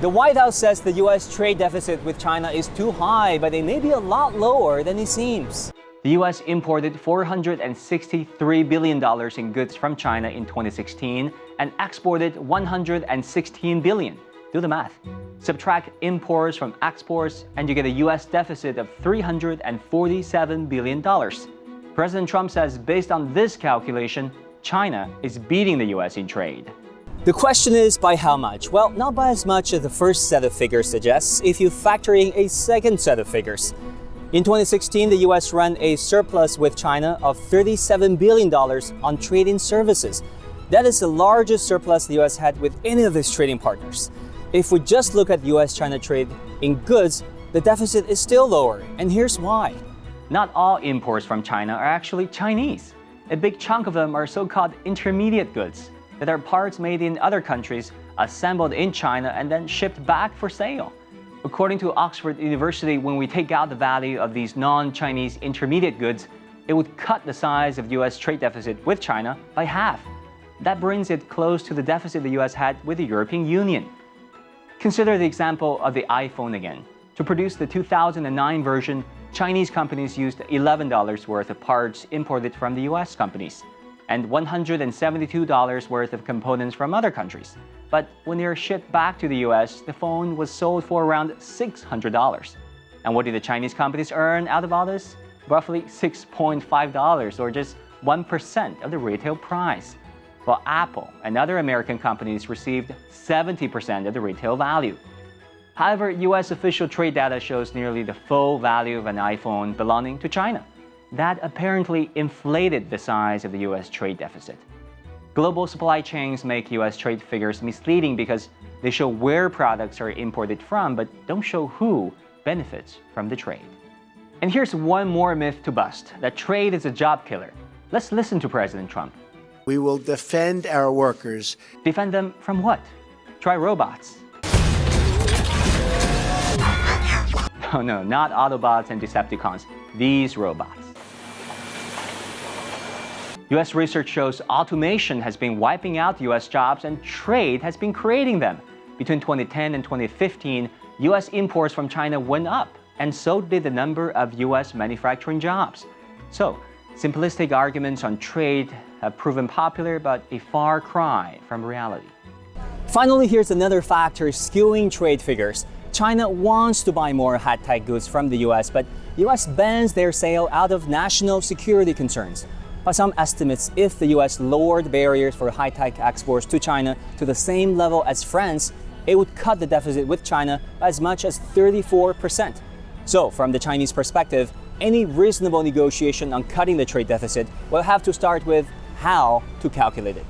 The White House says the U.S. trade deficit with China is too high, but it may be a lot lower than it seems. The U.S. imported $463 billion in goods from China in 2016 and exported $116 billion. Do the math. Subtract imports from exports and you get a U.S. deficit of $347 billion. President Trump says based on this calculation, China is beating the U.S. in trade. The question is by how much? Well, not by as much as the first set of figures suggests if you factor in a second set of figures. In 2016, the U.S. ran a surplus with China of $37 billion on trade-in services. That is the largest surplus the U.S. had with any of its trading partners. If we just look at U.S.-China trade in goods, the deficit is still lower, and here's why. Not all imports from China are actually Chinese. A big chunk of them are so-called intermediate goods that are parts made in other countries, assembled in China, and then shipped back for sale. According to Oxford University, when we take out the value of these non-Chinese intermediate goods, it would cut the size of U.S. trade deficit with China by half. That brings it close to the deficit the U.S. had with the European Union. Consider the example of the iPhone again. To produce the 2009 version, Chinese companies used $11 worth of parts imported from the U.S. companies, and $172 worth of components from other countries. But when they were shipped back to the US, the phone was sold for around $600. And what did the Chinese companies earn out of all this? Roughly $6.5, or just 1% of the retail price. While Apple and other American companies received 70% of the retail value. However, US official trade data shows nearly the full value of an iPhone belonging to China. That apparently inflated the size of the U.S. trade deficit. Global supply chains make U.S. trade figures misleading because they show where products are imported from, but don't show who benefits from the trade. And here's one more myth to bust, that trade is a job killer. Let's listen to President Trump. We will defend our workers. Defend them from what? Try robots. No, not Autobots and Decepticons. These robots. U.S. research shows automation has been wiping out U.S. jobs and trade has been creating them. Between 2010 and 2015, U.S. imports from China went up, and so did the number of U.S. manufacturing jobs. So, simplistic arguments on trade have proven popular, but a far cry from reality. Finally, here's another factor skewing trade figures. China wants to buy more high-tech goods from the U.S., but U.S. bans their sale out of national security concerns. By some estimates, if the U.S. lowered barriers for high-tech exports to China to the same level as France, it would cut the deficit with China by as much as 34%. So, from the Chinese perspective, any reasonable negotiation on cutting the trade deficit will have to start with how to calculate it.